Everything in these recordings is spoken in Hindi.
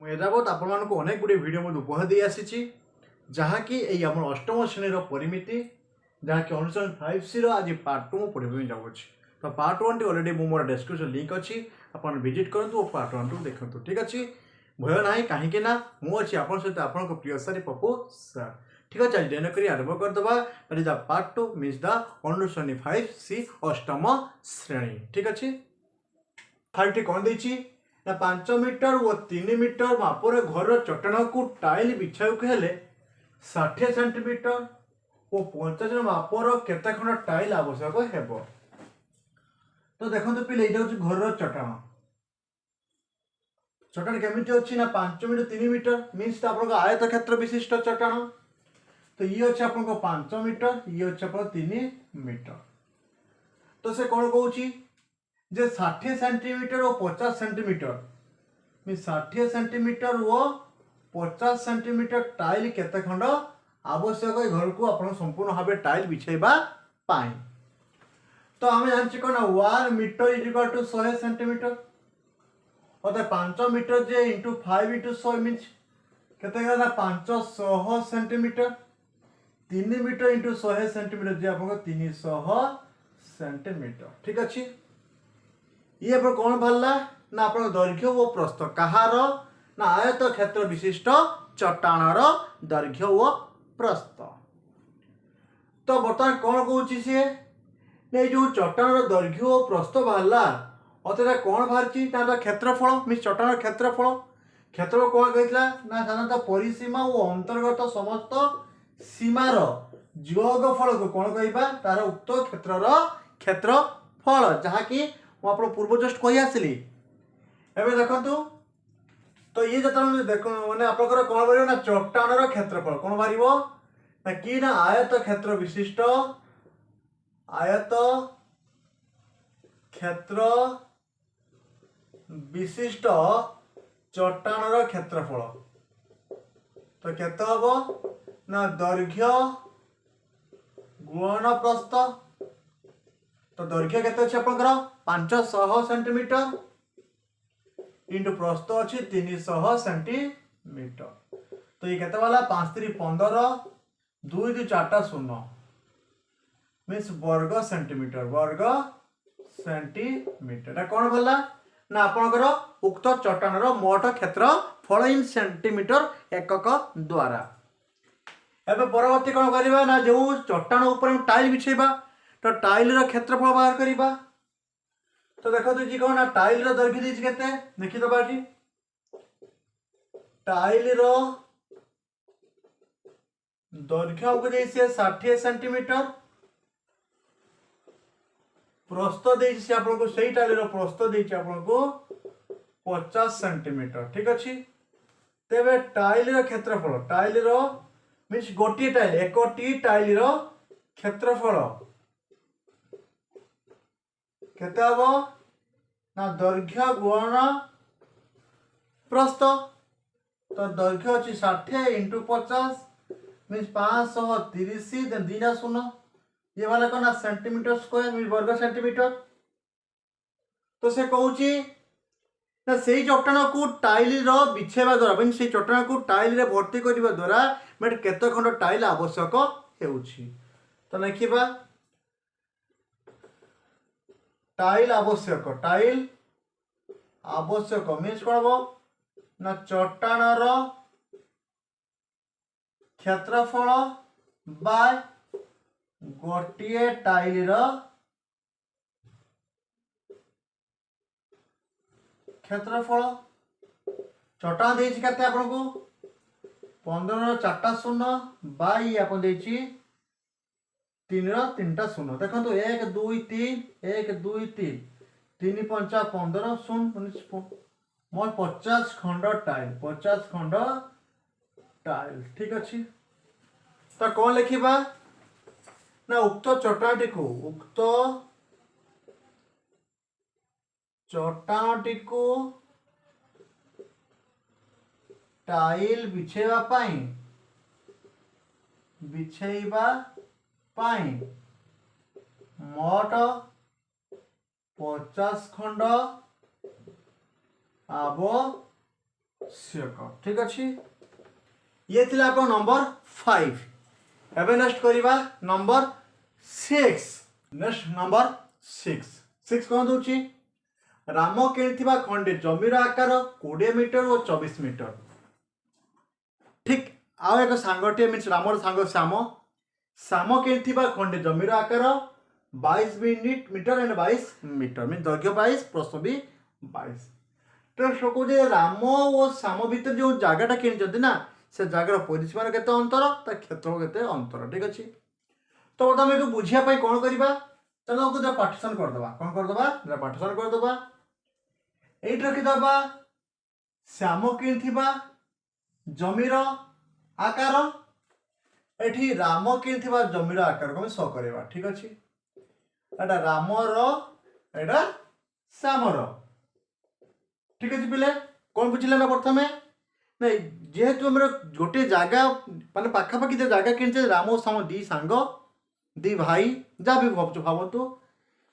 एजावत आपण अनेक गुड़े भिड उपहार दे आसी जहाँकि आम अष्टम श्रेणी परिमिति जहाँकि अनुसरण 5C आज पार्ट 2 पढ़ाई जाऊँ। तो पार्ट 1 टी अलरेडी मोर डिस्क्रिप्शन लिंक अच्छी आप विजिट करूँ पार्ट 1 टू देखो। ठीक अच्छे भय ना कहीं मुझे आप सहित आप प्रिय सारी पप्पू सर। ठीक अच्छे आज देनक आरंभ करदे द पार्ट 2 मीन्स द अनुसरण 5C अष्टम श्रेणी। ठीक अच्छे फाइव टी कौन देती ना 5 मीटर और 3 मीटर मापर घर चट्टाण को टाइल बिछाक हेले 60 सेंटीमीटर और 50 मापर केते खंड टाइल आवश्यक हेब। तो देखो पिले घर चट्टाण चट्टाण केमिटी अच्छी ना 5 मीटर 3 मीटर मीन्स आप आयत क्षेत्र विशिष्ट चट्टाण। तो ये अच्छे आप 5 मीटर ये अच्छे आप 3 मीटर। तो से कौन कौन जे 60 सेंटीमीटर और 50 सेंटीमीटर 60 सेंटीमीटर व 50 सेंटीमीटर टाइल केते खंड आवश्यक घर को आप संपूर्ण भाव टाइल बिछेबा पाई। तो आम जानचे कौन 1 metre is equal to 100 centimetre अर्थात 5 मीटर जे इंटू 5 इंटू 100 मीन्स केते गला 500 सेंटीमीटर 3 मीटर इंटू 100 सेंटीमीटर जे आपको 300 सेंटीमीटर। ठीक अच्छे ये पर कौन भरला ना आप दैर्घ्य व प्रस्थ कहार ना आयत क्षेत्र विशिष्ट चट्टाणर दैर्घ्य व प्रस्थ। तो बर्तमान कौन कौन सी नहीं जो चट्टाणर दैर्घ्य व प्रस्थ बाहरला अतः कौन बाहर क्षेत्रफल मीन चट्टाण क्षेत्रफल क्षेत्रफल कौन कहला ना साधारणतः परिसीमा और अंतर्गत समस्त सीमार जोगफल को कौन कहबा तार उक्त क्षेत्रर क्षेत्रफल जहाँकि मुझे पूर्व जस्ट कही आसली एवं देखु। तो ये जो देख मैंने आप कौन बाहर ना चट्टाणर क्षेत्रफल कौन बाहर ना कि ना आयत क्षेत्र विशिष्ट आयत क्षेत्र विशिष्ट चट्टाणर क्षेत्रफल। तो केते हम ना दैर्घ्य गुणन प्रस्थ। तो दैर्घ्य केते अच्छे आपनकर 500 सेंटीमीटर इंटू प्रस्थ अच्छी 300 सेंटीमीटर। तो ये केते वाला 5 3 15 2 2 4 0 मीन्स वर्ग सेंटीमीटर कौन भला ना आपनकर उक्त चट्टाणर मोट क्षेत्रफल इन सेंटीमीटर एकक द्वारा। एवं परवर्ती कौन करवा ना जो चट्टाण ऊपर टाइल बिछेबा तो टाइल क्षेत्रफल बाहर करवा। तो देखो जी कौन ना टाइल दैर्घ्य देछि केते देखि दबा जी टाइल दैर्घ्य हमको देछि 60 सेंटीमीटर प्रस्थ देछि आपको सही टाइल प्रस्थ देछि आपको 50 सेंटीमीटर। ठीक अच्छे तेरे टाइल क्षेत्रफल टाइल मीन्स गोटे टाइल एकटी टाइल क्षेत्रफल केते हबो ना दैर्घ्य गुणन प्रस्थ। तो दैर्घ्य अच्छी 60 इंटू 50 मीन्स 530 देन 2 0 ये वाला कौन ना सेंटीमीटर स्क्वायर मीन वर्ग सेंटीमीटर। तो से कहूँ ना से चट्टाण को टाइल बिछेवा द्वारा मीन से चट्टाण को टाइल भर्ती करने द्वारा मैं केते खंड टाइल आवश्यक हेउछि। तो लिखिबा टाइल आवश्यक मीन्स कौन हम ना चट्टाणर क्षेत्रफल बाय गोटे टाइल क्षेत्रफल। चट्टाण देछि केते आपको 15 4 0 बाई आप देछि 3 3 0 देखो 1 2 3 1 2 3 3 5 15 0 मोर 50 खंड टाइल। ठीक अच्छे तो कौन लिखा ना उक्त चट्टाणटी को टाइल बिछेबा पाई मोट 50 खंड ठीक अच्छे। ये थिला आपन नंबर 5। एबे नेक्स्ट करिबा नंबर 6। नेक्स्ट नंबर 6 कौन दोची राम किणिथिबा खंडे जमीर आकार 20 मीटर और 24 मीटर। ठीक आउ एक सांगटे मीन्स रामर सांग श्याम किणिथिबा खंडे जमीर आकार 22 मीटर एंड 22 मीटर मीन दैर्घ्य 22 प्रस्थ भी 22। तो सकू जे राम और श्याम भितर जो जगटा किणिचंती ना से जगार परिसीमार केते अंतर ता क्षेत्र केते अंतर। ठीक अच्छे। तो बर्तमान एक बुझिया पाई कौन करबा चलो को पार्टीशन कर दबा कौन कर दबा पार्टीशन कर दबा एट रखी दबा श्याम किणिथिबा जमीर आकार एठी राम किणिथिबा जमीर आकार को शो करबा। ठीक अच्छे। एटा रामर एटा श्यामर। ठीक अच्छे पिले कौन बुझिले ना प्रथमे नहीं जेहेतु आम गोटे जगह माने पाखापाखि जो जगह किणिचे राम और श्याम दी सांग दी भाई जहाँ भी भावतु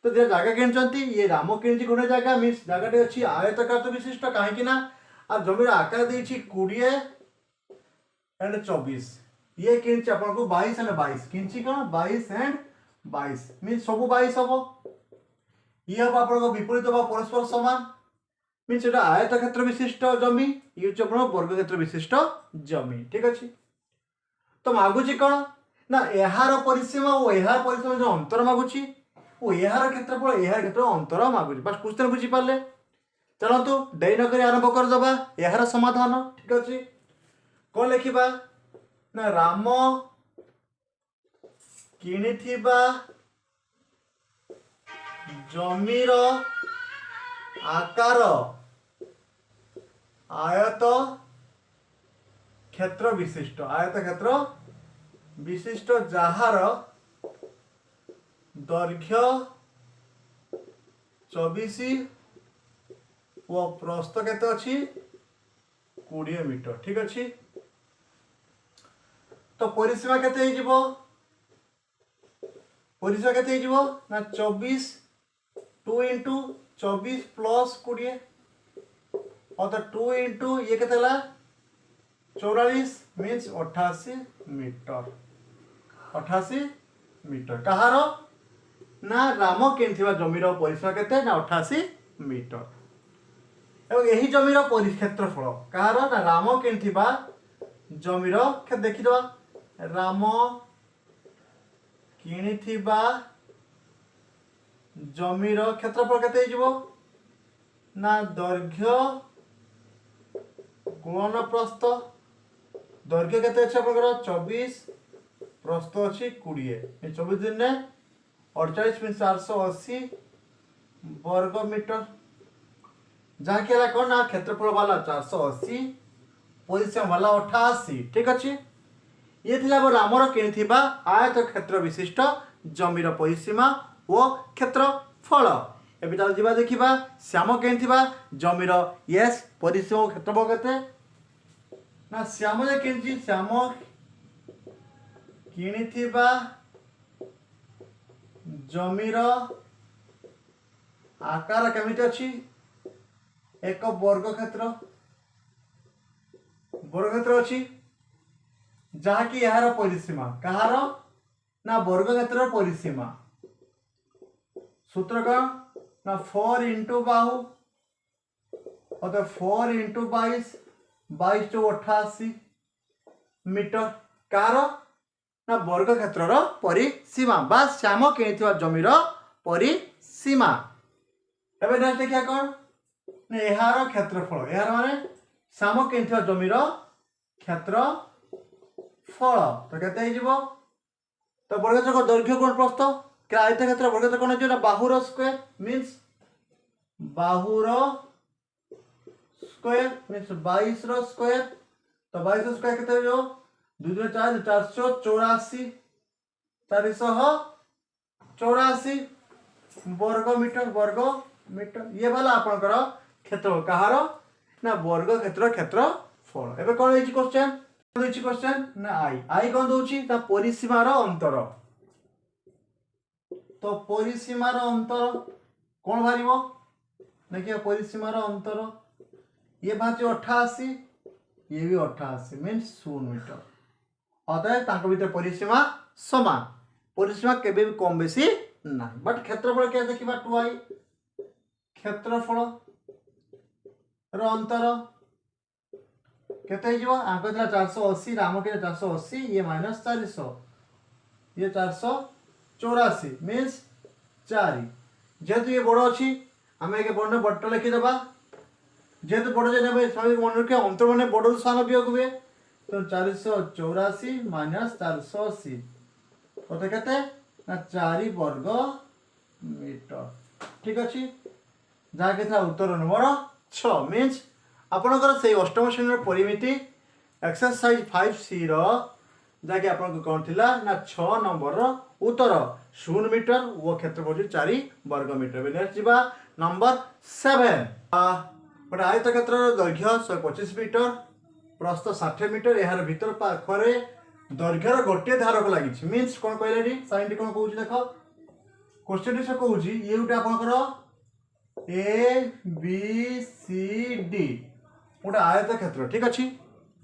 तो जे जगह किणुंट ये राम किणिची गोटे जगह मीन्स जगह अच्छी आयतकार विशिष्ट कहीं आ जमीर आकार देछि 20 एंड 24। ये किणिची आपन को 22 एंड 22 किणिची कौन 22 एंड 22 मीन्स सब 22 हम ये हम आपन को विपरीत बा परस्पर समान मीन्स एटा आयत क्षेत्र विशिष्ट जमी ये अपन वर्ग क्षेत्र विशिष्ट जमी। ठीक अच्छे। तो मागुची कौन ना यार परिसीमा और यार परिसीमा जो अंतर मागुची और यार क्षेत्रफल यार क्षेत्र अंतर मागुची बस क्वेश्चन बुझी पारे। चलतु डेरी नक आरंभ करदबा यार समाधान। ठीक अच्छे। कौन लिखा ना राम किणिथिबा जमीर आकार आयत क्षेत्र विशिष्ट जहार दैर्घ्य 24 व प्रस्थ केते अछि 20 मीटर। ठीक अच्छे। तो परिसीमा केते हो जिवो परिसीमा केते हो जिवो ना 24 2 इंटू 24 प्लस 20 और तो 2 इंटू ये केते ला 44 मीन्स 88 मीटर 88 मीटर कहार ना राम किणिथिबा जमीर परिसीमा केते ना 88 मीटर। एवं यही जमीर क्षेत्रफल कहार ना राम किणिथिबा जमीर देखिदबा राम किणिथिबा जमीर क्षेत्रफल केते हो ना दैर्घ्य गुणन प्रस्थ दैर्घ्य केते अछि आपनकर 24 प्रस्थ अछि 20 24 दिन ने 48 मीन 480 वर्ग मीटर जहाँ कि कौन ना क्षेत्रफल वाला 480 परिसीमा वाला 88। ठीक अच्छे। ये थिला रामर किणिथिबा आयत क्षेत्र विशिष्ट जमीर परिसीमा वो क्षेत्रफल। एबे चल जिबा देखिबा श्याम किणिथिबा जमीर यस परिसीमा क्षेत्रफल केते ना श्याम जे किणिची श्याम किणिथिबा जमीर आकार केमिति अछि एक वर्ग क्षेत्र अछि जहाँ कि यार परिसीमा कहार ना वर्ग क्षेत्र परिसीमा सूत्र का ना 4 इंटू बाहु और 4 इंटू 22 22 टू 88 मीटर कार ना वर्ग क्षेत्र परिसीमा बा श्याम किणिथिबा जमीर परिसीमा। एबे नेक्स्ट देखिया कौन ना यार क्षेत्रफल यार माने श्याम किणिथिबा जमीर क्षेत्रफल तो केते हिजिबो तो वर्ग क्षेत्र दैर्घ्य गुण प्रस्थ क्या आयत क्षेत्र वर्ग क्षेत्र कौन है बाहुर स्क्वायर मीन्स बाहुर स्क्वायर मीन्स 22 रो स्क्वायर तो 22 स्क्वायर केते हो 2 2 4 484 484 वर्ग मीटर ये वाला आपनकर क्षेत्र कहार ना वर्ग क्षेत्रफल। एबे कोन होइछि क्वेश्चन ना आई कोन दोछि ता परिसीमार अंतर तो परिसीमार अंतर कौन बाहर देखिए परिसीमार अंतर ये बाहर 88 ये भी 88 मीन्स 0 मीटर। अतः तांको भीतर परिसीमा समान, परिसीमा केबे भी कम बेसी ना। बट क्षेत्रफल क्या देखिबा 2i क्षेत्रफल रो अंतर केते जीवा आंको 480 राम के 480 ये माइनस 400 ये 484 मीन्स 4। जेहेतु ये बड़ अच्छी आम एक बड़ बट लिखिदेबा जेहेतु बड़ जे स्वाभाविक मन रखिए अंतर मैंने बड़ सान वियोग हुए तो 484 माइनस 480 कत के 4 वर्ग मीटर। ठीक अच्छे जहाँकि था उत्तर नंबर 6 मीन्स आपणकर से अष्टम श्रेणी परिमिति एक्सरसाइज 5C जहाँकि आप कौन थिला ना 6 नंबर उत्तर 0 मीटर वो क्षेत्रफल 4 वर्ग मीटर। नेक्स्ट जीवा नंबर 7 गोटे आयत क्षेत्र दैर्घ्य 125 मीटर प्रस्थ 60 मीटर यार भीतर पाखरे दैर्घ्यर गोटे धारक लगी मीन्स कौन कहले साइन कौन कौन देख क्वेश्चन से कहूँ ये गोटे आपंकर ए बी सी डी गोटे आयत क्षेत्र। ठीक अच्छे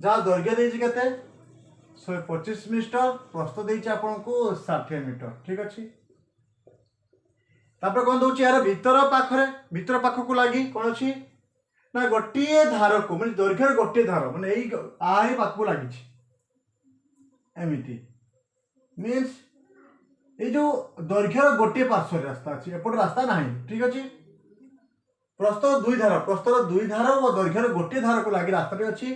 जहाँ दैर्घ्य देती के 125 मीटर प्रस्थ देती आपको 60 मीटर। ठीक अच्छे तापर कौन दौर यार भीतर पाख को लगी कौन अच्छी ना गोटे धार को मैं दैर्घ्यर गोटे धार मैंने यही पाख को लगी एमती मीन्स ये जो दैर्घ्यर गोटे पार्श्व रास्ता अच्छी एपट रास्ता ना। ठीक अच्छे प्रस्तर दुई धार और दैर्घ्यर गोटे धार को लगी रास्ता अच्छी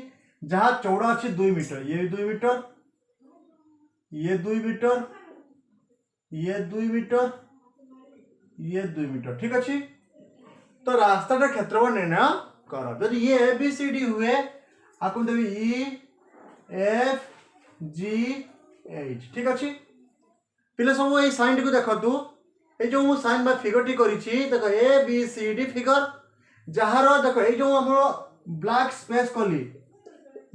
जहाँ चौड़ा अच्छी 2 मीटर ये 2 मीटर ये 2 मीटर ये 2 मीटर ये 2 मीटर। ठीक अच्छे तो रास्ता क्षेत्रफल निर्णय कर जब ये ए बी सी डी हुए आपको देवी ई एफ जी एच। ठीक अच्छे पिले सब ये साइन को देखु ये जो मुझे साइन फिगर टी करी देख A B C D figure जार देख ये जो आम ब्लैक स्पेस कली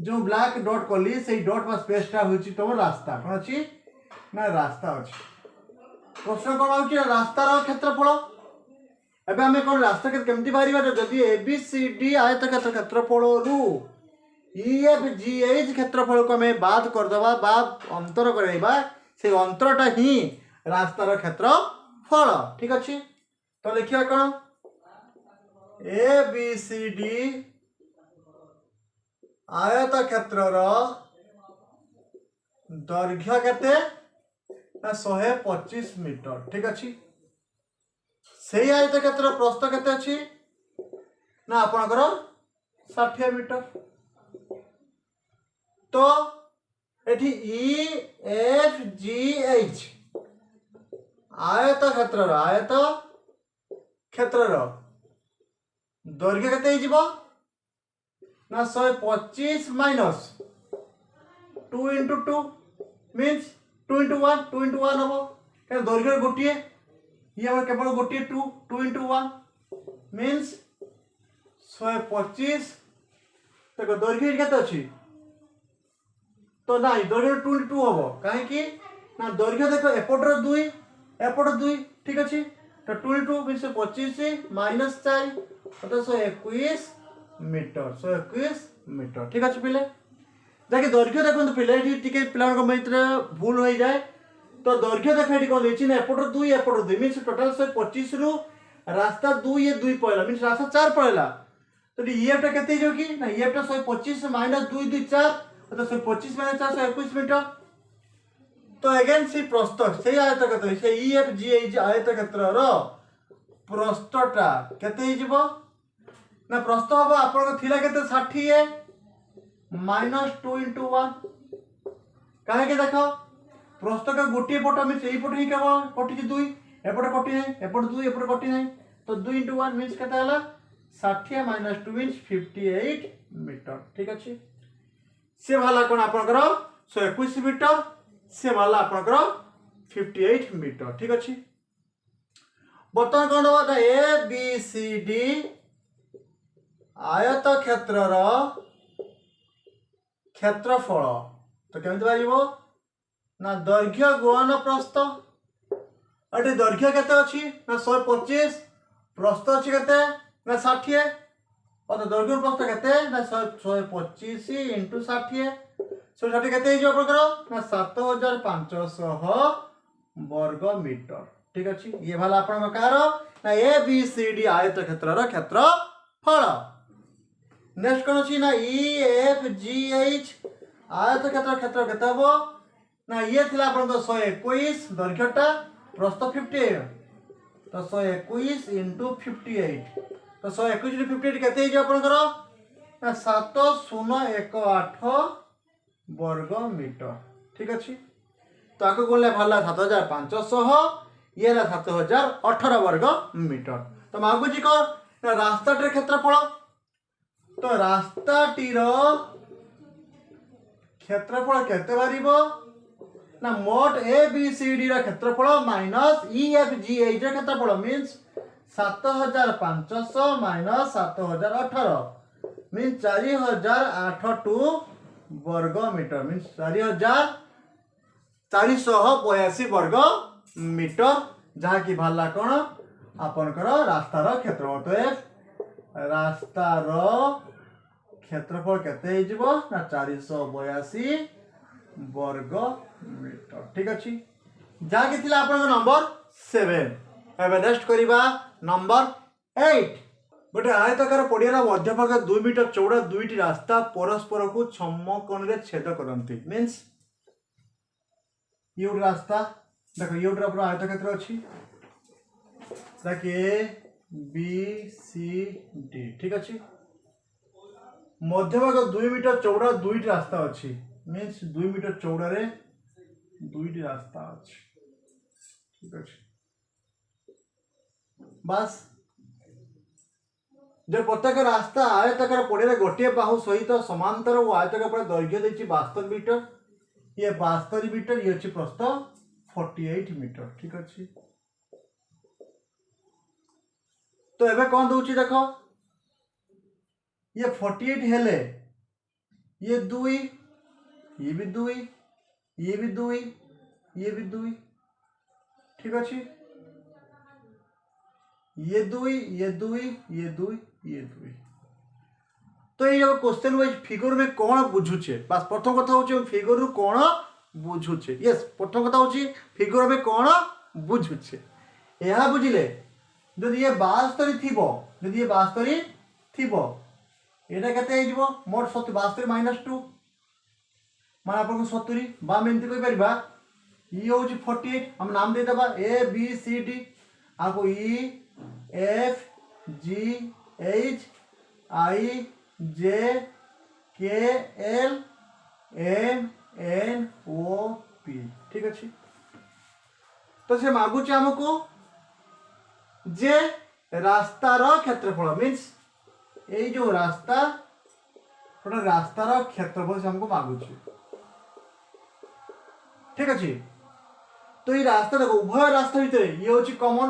जो ब्लैक डॉट कली से डॉट बा स्पेसटा हूँ तुम रास्ता कौन अच्छी ना रास्ता अच्छी प्रश्न कौन हो रास्तार क्षेत्रफल एबे हमें कौन रास्ता केमती बाहर जदि ए बी सी डी आयत क्षेत्रफल रु ई एफ जी एच क्षेत्रफल को हमें बाद करदे अंतर करवा से अंतरटा ही रास्तार क्षेत्रफल। ठीक अच्छे तो लिखा कौन ए बी सी डी आयत क्षेत्रर दैर्घ्य केते 125 मीटर। ठीक अच्छे से आयत क्षेत्र प्रस्थ केते अच्छी ना आपणकर 60 मीटर तो एठी ई एफ जी एच आयत क्षेत्रर दैर्घ्य केते हिजिबो ना 125 minus 2 into 2 means 2 into 1 2 into 1 हम क्या दैर्घ्य गोटे ये हम केवल गोटे 2 into 1 मीन्स 125 देखो दैर्घ्य केते अछि तो ना दैर्घ्य 2 into 2 हम कहीं ना दैर्घ्य देखो एपटर 2 एपटर 2। ठीक अच्छे तो 2 into 2 मीन्स 25 माइनस 4 तो 121 मीटर 121 मीटर। ठीक अच्छे पिले जैसे दैर्घ्य देखो पिले टी पे भूल हो जाए तो दैर्घ्य देख ये कौन देखिए एपटर 2 एपटर 2 मीन्स टोटाल 125 रु रास्ता 2 ये 2 पड़ेगा मीन्स रास्ता 4 पड़ेगा तो ये केते जो कि ना ये 125 माइनस 2 2 4 तो 125 माइनस 4 121 मीटर। तो अगेन से प्रस्थ से आयत क्षेत्र से ई एफ जी एच आयत क्षेत्र प्रस्थटा केते हिजिबो ना प्रस्थ हम आपन थिला केते 60 माइनस 2 into 1 कहे के देखो प्रस्थ का गोटे पट मीन्स यही पट ही केवल कटि 2 एपट कटि नहीं एपट 2 एपट कटि नहीं तो 2 into 1 मीन्स केते हला 60 माइनस 2 मीन्स 58 मीटर। ठीक अच्छे से भाला कौन आपनकर 121 मीटर से भाला आपनकर 58 मीटर। ठीक अच्छे बर्तमान कौन होगा ए बी सी डी आयत क्षेत्रर क्षेत्रफल तो केमती बाहर ना दैर्घ्य गुणन प्रस्थ अटे दैर्घ्य केते अछि ना 125 प्रस्थ अछि केते ना 60 और दैर्घ्य प्रस्थ केते ना 125 इंटू 60 160 केते हिजो आपनकर ना 7500 वर्ग मीटर। ठीक अछि ये भला आपन कार ना ए बी सी डी आयत क्षेत्रर क्षेत्रफल। नेक्स्ट कोन अछि ना ई एफ जी एच आयत क्षेत्र केते हबो ना ये थिला आपन 121 दैर्घ्यटा प्रस्थ 58 तो 121 इंटू 58 तो 121 इंटू 58 केते हिजो आपनकर ना 7018 वर्ग मीटर। ठीक अछि तो आको बोलले भला 7500 ये ला 7018 वर्ग मीटर। तो मागुची को ना रास्ताटर क्षेत्रफल तो रास्ताटीर क्षेत्रफल केते बारिबो ना मोट ए बी सी डी रा क्षेत्रफल minus E F G H रा क्षेत्रफल मींस 7500 माइनस 7018 मींस 4082 वर्ग मीटर मींस 4482 वर्ग मीटर जहाँ की भाला कौन आपनकर रास्तार क्षेत्रफल। तो रास्तार क्षेत्रफल केते हिजबो ना 482 वर्ग मीटर। ठीक अछि जहाँ की थिला आपन नंबर 7। एबे नेक्स्ट करिबा नंबर 8। गोटे आयताकार पड़ियार मध्यभाग 2 मीटर चौड़ा दुईटी रास्ता परस्पर को समकोण रे छेद करंती मींस ये रास्ता देखो ये अपन आयत क्षेत्र अछि देखिए बी सी डी। ठीक अछि मध्यभाग 2 मीटर चौड़ा दुईटी रास्ता अछि मींस 2 मीटर चौड़ा रे दुईटी रास्ता अछि। ठीक अछि बस जो प्रत्येक रास्ता आयताकार पड़ियार गोटे बाहु सहित समांतर और आयताकार दैर्घ्य देछि 72 मीटर ये 72 मीटर ये अछि प्रस्थ 48 मीटर। ठीक अछि तो एबे कोन दोछि देखो ये 48 हेले ये 2 ये भी 2 ये भी 2 ये भी 2। ठीक अछि ये 2 ये 2 ये 2 ये 2। तो ये जो क्वेश्चन वाइज फिगर में कौन बुझुचे बस प्रथम कथा होची फिगर रु कौन बुझुचे। यस प्रथम कथा होची फिगर में कौन बुझुचे यह बुझिले जदि ये 72 थिबो जदि ये 72 थिबो एटा केते हिजबो मोट 72 माइनस 2 मान आपन 70 बा मेंती कोइ परिबा ई होची 48 हम नाम दे देबा ए बी सी डी आको E F G H I J K L M N O P. ठीक अछि तो से मागुचे हमको जे रास्तार क्षेत्रफल मींस ए जो रास्ता गोटे रास्तार क्षेत्रफल से हमको मागुचे। ठीक अछि तो ये रास्ता देखो उभय रास्ता भितर ये होची कॉमन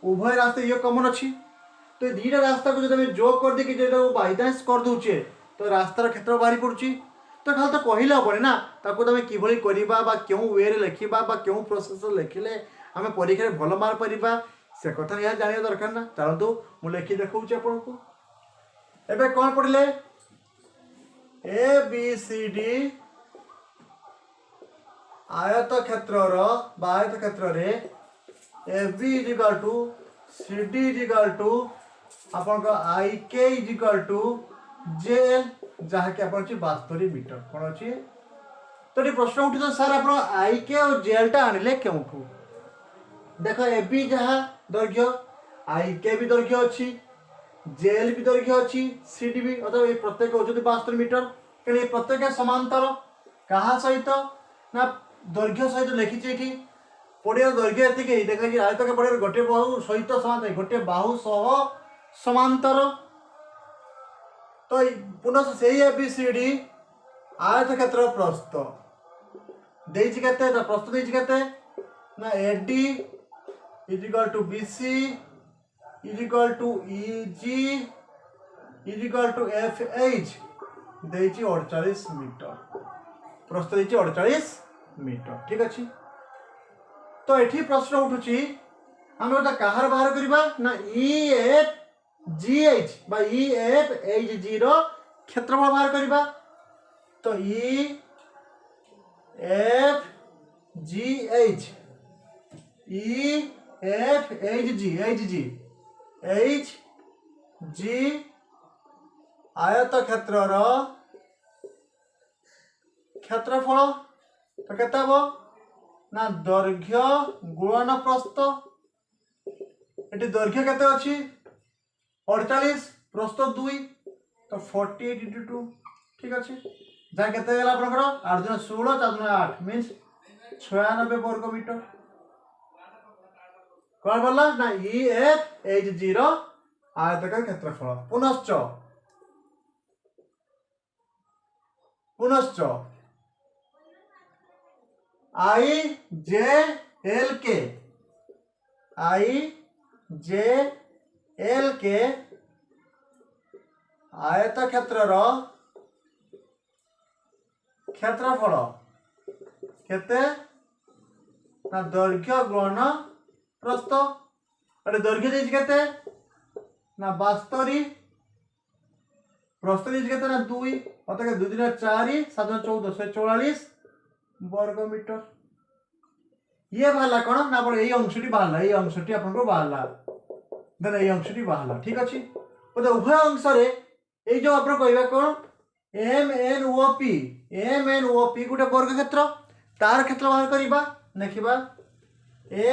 उभय रास्ता ये कॉमन अछि तो ये दीटा रास्ता को जब हम जोग कर दे कि जो बाय चांस कर दोचे तो रास्तार क्षेत्र बाहरी पड़ुची तो खाली तो कहले हबनी ना ताको तमे किभली करिबा बा क्यों वे रे लिखिबा बा क्यों प्रोसेस लिखिले आमे परीक्षा रे भलो मार्क परिबा से कथा या जानिया दरकार ना। चलतो मु लिखि देखौची आपन को एबे कोन पड़ले ए बी सी डी आयत क्षेत्रर बा आयत क्षेत्र रे A B is equal to C D is equal to आपन को I K is equal to J L जहाँ के आपन 72 मीटर कौन अच्छी तो ये प्रश्न उठी तो सर आप आई के और जेल टा आनिले क्योंठू देखो ए बी जहाँ दैर्घ्य आई के भी दैर्घ्य अच्छी जेल भी दैर्घ्य अच्छी सी डी भी अथवा ये प्रत्येक होती 72 मीटर कहीं प्रत्येक समांतर कहा सहित ना दैर्घ्य सहित लिखी ये पड़िया दैर्घ्य एति देखा आयतक पड़िया गोटे बाहु सहित समांतर गोटे बाहु सह समांतर तो पुनः से ए बी सी डी आयत क्षेत्र प्रस्थ देछि केते तो प्रस्थ देछि केते ना AD is equal to BC is equal to EG is equal to FH देछि 48 मीटर प्रस्थ देछि 48 मीटर। ठीक अछि तो एठी प्रश्न उठुची हम ओटा कहार बाहर करबा ना ई एफ GH बा EFHG रो क्षेत्रफल बाहर करिबा तो EFGH HG आयत क्षेत्र रो क्षेत्रफल तो केते हबो ना दैर्घ्य गुणन प्रस्थ एटी दैर्घ्य केते अछि 48 प्रस्थ 2 तो 48 into 2 ठीक अछि जा केते गेला आपनकर 8 दिन 16 4 दिन 8 मींस 96 वर्ग मीटर कोन बोलला ना EFHG रो आयताकार क्षेत्रफल पुनश्च IJL के आयत क्षेत्र रो क्षेत्रफल केते ना दैर्घ्य गुणन प्रस्थ अरे दैर्घ्य देछि केते ना 72 प्रस्थ देछि केते ना 2 अतके 2 दिन 4 7 14 144 वर्ग मीटर ये बाहला कोन ना पर एई अंशटी बाहला एई अंशटी आपन को बाहला देन एई अंशटी बाहला ठीक अछि ओते उभय अंश रे एई जो आपन कहबा कोन MNOP गुटे वर्ग क्षेत्र तार क्षेत्र बाहर करिबा देखिबा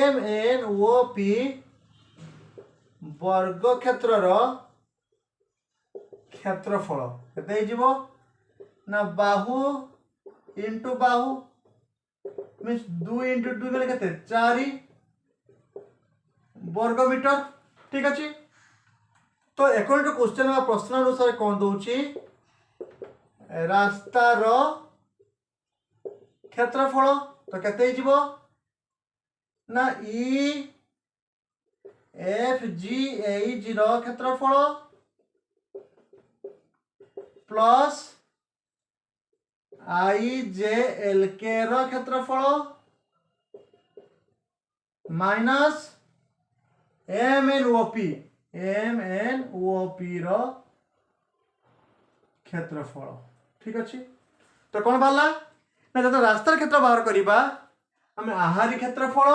MNOP वर्ग क्षेत्र रो क्षेत्रफल केते हिजिबो ना बाहु इनटू बाहु मींस 2 into 2 बेले केते 4 वर्ग मीटर ठीक अछि तो अकॉर्डिंग टू क्वेश्चन में प्रश्न अनुसार कोन दोछि रास्ता रो क्षेत्रफल तो केते हिजिबो ना EFGH रो क्षेत्रफल प्लस IJLK रो क्षेत्रफल माइनस MNOP रो क्षेत्रफल ठीक अछि तो कोन बाला ना जत रास्तार क्षेत्र बाहर करिबा हम आहारी क्षेत्रफल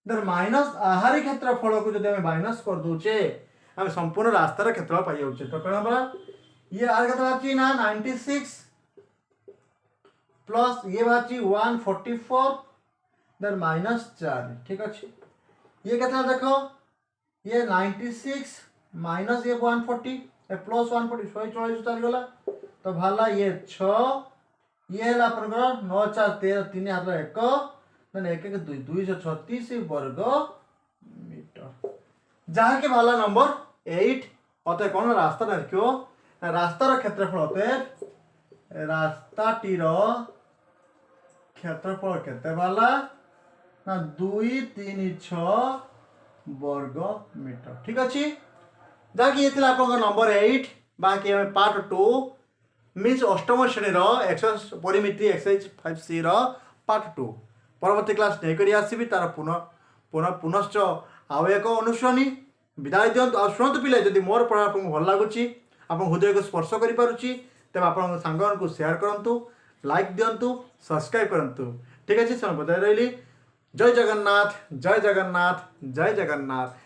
देन माइनस आहारी क्षेत्रफल को जदि हम माइनस कर दोचे हम संपूर्ण रास्तार क्षेत्रफल पाइ जाउचे तो कोन बा ये आर केतना अछि ना 96 प्लस ये बाची 144 देन माइनस 4 ठीक अछि ये केतना देखो ये 96 माइनस ये 140 ए प्लस 140 144 चल गला तो भाला ये 6 ये हला आपनकर 9 4 13 3 हाथ 1 देन 1 1 2 236 वर्ग मीटर जहां के भाला नंबर 8 अते कोन रास्ता देखियो रास्तार क्षेत्रफल होते रास्ताटीर क्षेत्रफल केते वाला ना 236 वर्ग मीटर ठीक अछि जाकि एथिला आपन नंबर 8 बाकी हम पार्ट 2 मींस अष्टम श्रेणी रो एक्सरसाइज परिमिति एक्सरसाइज 5C रो पार्ट 2 परवर्ती क्लास नै करी आसीबी तार पुनश्च आउ एक अनुश्रणी विदाय दियंतु आ शुणतु पिले जदि मोर पढ़ा आपन भल लागुची आपन हृदय को स्पर्श करि पारुची तबे आपन संगन को शेयर करंतु लाइक दियंतु सब्सक्राइब करंतु ठीक अछि समय बधाई रहली जय जगन्नाथ जय जगन्नाथ जय जगन्नाथ।